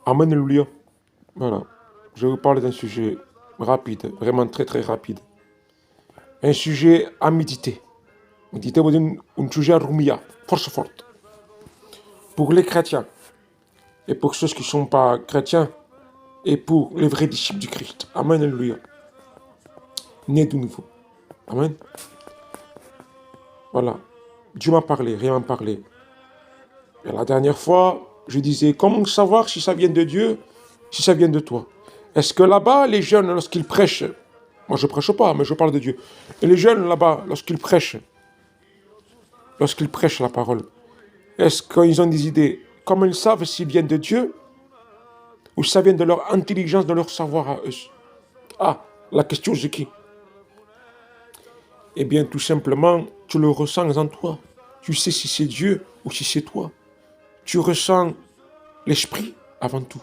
Amen, alléluia. Voilà. Je vais vous parler d'un sujet rapide, vraiment très très rapide. Un sujet à méditer. Méditer veut dire un sujet à rumia, force forte. Pour les chrétiens et pour ceux qui ne sont pas chrétiens et pour les vrais disciples du Christ. Amen, alléluia. Né de nouveau. Amen. Voilà. Dieu m'a parlé, rien m'a parlé. Et la dernière fois, je disais, comment savoir si ça vient de Dieu, si ça vient de toi? Est-ce que là-bas, les jeunes, lorsqu'ils prêchent, moi je prêche pas, mais je parle de Dieu, et les jeunes là-bas, lorsqu'ils prêchent la parole, est-ce qu'ils ont des idées? Comment ils savent s'ils viennent de Dieu, ou si ça vient de leur intelligence, de leur savoir à eux? Ah, la question c'est qui? Eh bien, tout simplement, tu le ressens en toi. Tu sais si c'est Dieu ou si c'est toi. Tu ressens l'esprit avant tout.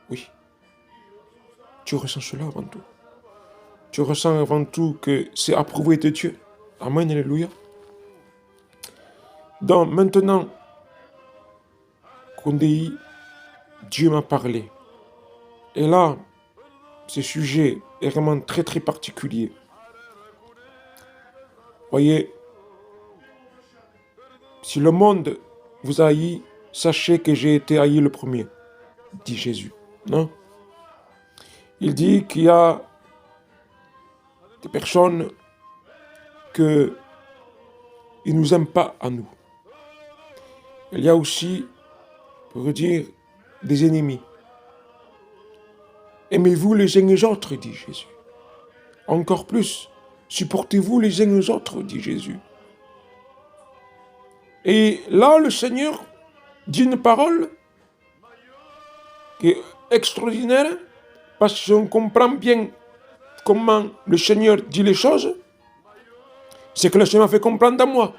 Oui. Tu ressens cela avant tout. Tu ressens avant tout que c'est approuvé de Dieu. Amen, alléluia. Donc, maintenant qu'on dit, Dieu m'a parlé. Et là, ce sujet est vraiment très très particulier. Voyez, si le monde vous haït, sachez que j'ai été haï le premier, dit Jésus. Non? Il dit qu'il y a des personnes qui ne nous aiment pas à nous. Il y a aussi, pour dire, des ennemis. Aimez-vous les uns les autres, dit Jésus. Encore plus, supportez-vous les uns les autres, dit Jésus. Et là, le Seigneur dit une parole qui est extraordinaire, parce qu'on comprend bien comment le Seigneur dit les choses, c'est que le Seigneur fait comprendre à moi.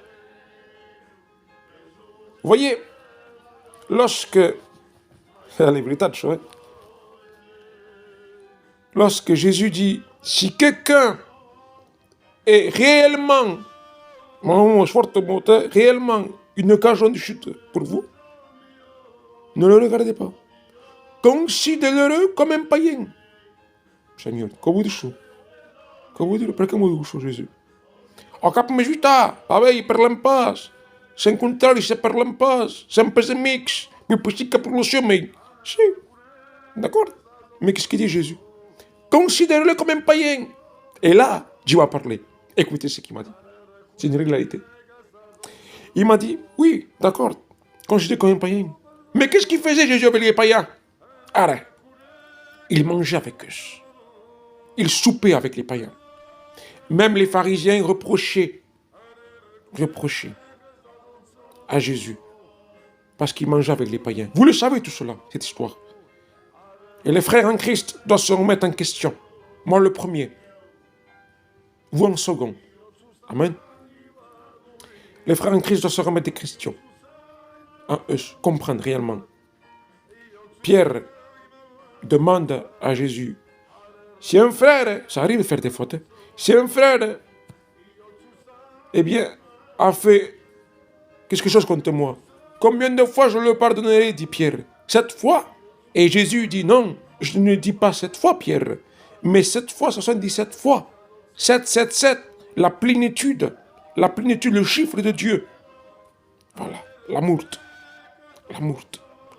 Vous voyez, lorsque Jésus dit, si quelqu'un est réellement une occasion de chute pour vous, ne le regardez pas. Considérez-le comme un païen. Seigneur, que vous dites? Que vous dites? Perché vous dites Jésus? Ho cap més lluitar, va bé, i parlem pas. Sem contrari, se parlem pas. Sem pas amics. Mais possible que pour le chemin. Si. D'accord? Mais qu'est-ce qu'il dit Jésus? Considérez-le comme un païen. Et là, Dieu a parlé. Écoutez ce qu'il m'a dit. C'est une réalité. Il m'a dit, oui, d'accord, considérez comme un païen. Mais qu'est-ce qu'il faisait Jésus avec les païens? Arrête. Il mangeait avec eux. Il soupait avec les païens. Même les pharisiens reprochaient à Jésus parce qu'il mangeait avec les païens. Vous le savez tout cela, cette histoire. Et les frères en Christ doivent se remettre en question. Moi le premier. Vous en second. Amen. Les frères en Christ doivent se remettre des questions. En eux, comprendre réellement. Pierre demande à Jésus, si un frère, ça arrive de faire des fautes, si un frère, eh bien, a fait quelque chose contre moi, combien de fois je le pardonnerai, dit Pierre? 7 fois? Et Jésus dit non, je ne dis pas 7 fois, Pierre, mais 7 fois, 77 fois. 7, 7, 7, la plénitude, le chiffre de Dieu. Voilà, l'amour,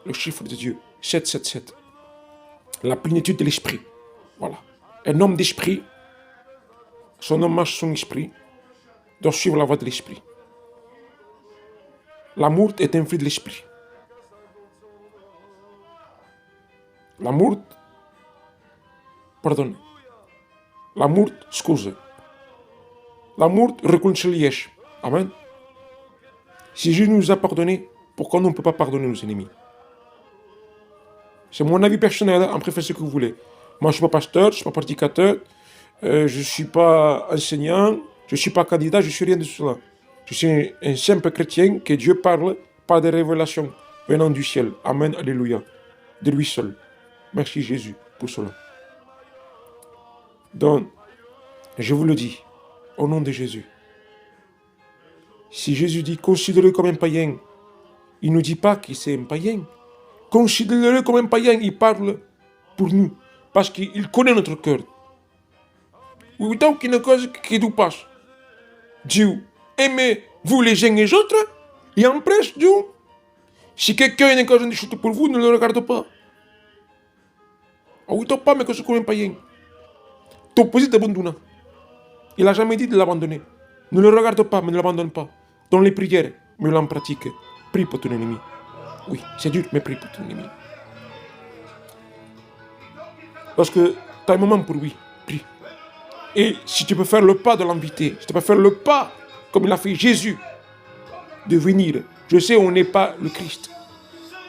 le chiffre de Dieu. 7, 7, 7. La plénitude de l'esprit. Voilà. Un homme d'esprit, son hommage, son esprit, doit suivre la voie de l'esprit. L'amour est un fruit de l'esprit. L'amour, pardonne. L'amour, excuse. L'amour réconcilie. Amen. Si Jésus nous a pardonné, pourquoi on ne peut pas pardonner nos ennemis? C'est mon avis personnel, en préférez ce que vous voulez. Moi, je ne suis pas pasteur, je ne suis pas prédicateur, je ne suis pas enseignant, je ne suis pas candidat, je ne suis rien de cela. Je suis un simple chrétien que Dieu parle par des révélations venant du ciel. Amen, alléluia. De lui seul. Merci Jésus pour cela. Donc, je vous le dis, au nom de Jésus. Si Jésus dit, considérez-le comme un païen, il ne dit pas que c'est un païen, Considérez-le comme un païen, il parle pour nous, parce qu'il connaît notre cœur. Então, que coisa que tu passe. Dieu, aimez-vous les uns les autres, et après, Dieu, si quelqu'un a une occasion de chuter pour vous, ne le regarde pas. Então, pas, mais que c'est comme un païen. Ton positif abandonné. Il n'a jamais dit de l'abandonner. Ne le regarde pas, mais ne l'abandonne pas. Dans les prières, mais l'en pratique. Prie pour ton ennemi. Oui, c'est dur, mais prie pour ton ennemi. Parce que tu as un moment pour lui, prie. Et si tu peux faire le pas de l'inviter, si tu peux faire le pas, comme il a fait Jésus, de venir. Je sais, on n'est pas le Christ,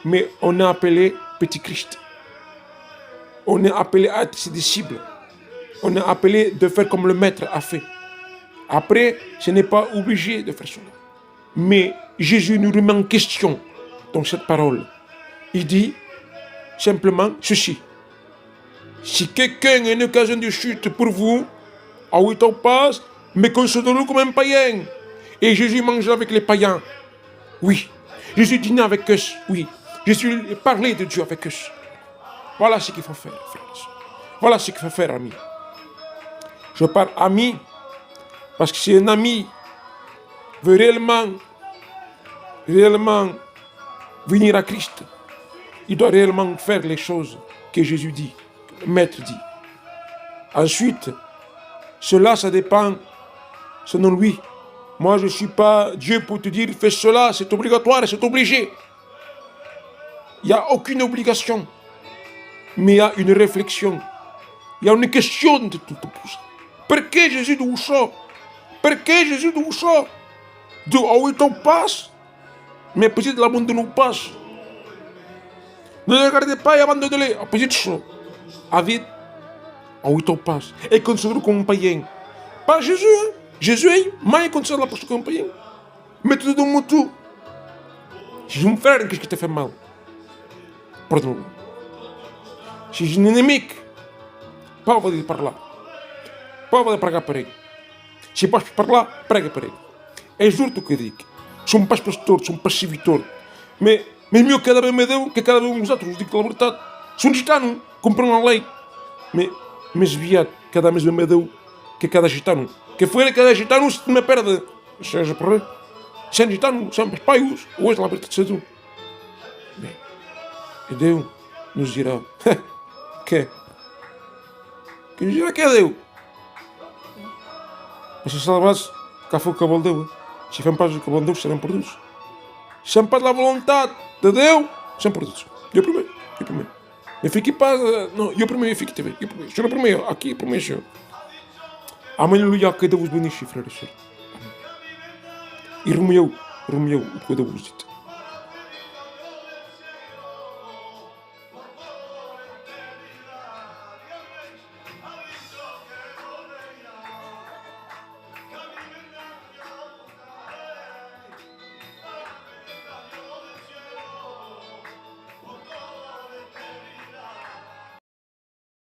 mais on est appelé petit Christ. On est appelé à être ses disciples. On est appelé de faire comme le Maître a fait. Après, ce n'est pas obligé de faire cela. Mais Jésus nous remet en question dans cette parole. Il dit simplement ceci. Si quelqu'un a une occasion de chute pour vous, à 8 ans passe, mais considérez-le comme un païen. Et Jésus mangeait avec les païens. Oui. Jésus dînait avec eux. Oui. Jésus parlait de Dieu avec eux. Voilà ce qu'il faut faire, frères. Voilà ce qu'il faut faire, amis. Je parle ami, parce que si un ami veut réellement venir à Christ, il doit réellement faire les choses que Jésus dit, que le Maître dit. Ensuite, cela, ça dépend selon lui. Moi, je ne suis pas Dieu pour te dire, fais cela, c'est obligatoire, c'est obligé. Il n'y a aucune obligation, mais il y a une réflexion. Il y a une question de tout ça. Pourquoi Jésus dit ça? Pourquoi Jésus dit ça? De où on passe, mais peut-être l'abandon passe. Ne le regardez pas et abandonnez-le. Peut-être ça. Avec où on passe. Et considérez comme un païen. Pas Jésus, hein? Jésus, mais considère la personne comme un païen. Mettez-le dans mon tout. Si je me fais, qu'est-ce qui te fait mal? Pardon. Si j'ai un ennemi, pas va dire par là. Pas va pregar por ele. Se passes par lá, prega por ele. É juro-te o que eu digo. Sou um pastor, sou um pacifitor. Mas meu cada vez me deu, que cada vez uns outros, digo a verdade. Sou um gitano, cumpro a lei. Mas viado, cada vez me deu, que cada gitano. Que foi cada gitano se me perde. Seja por aí. Sem gitano, sempre paios. Hoje lá para te tu. Bem, e Deus nos dirá. Que nos dirá que é Deus. Mas se salvasse, cá foi o que Deus. Se fez paz o que Deus, serão perdidos. Sem paz da vontade de Deus, sem perdidos. Eu primeiro. Eu fico em paz. Não, eu primeiro fico também. Eu primeiro, aqui, primeiro, Senhor. Aleluia, que Deus bendiga, frères et sœurs. E rumiou o que Deus disse.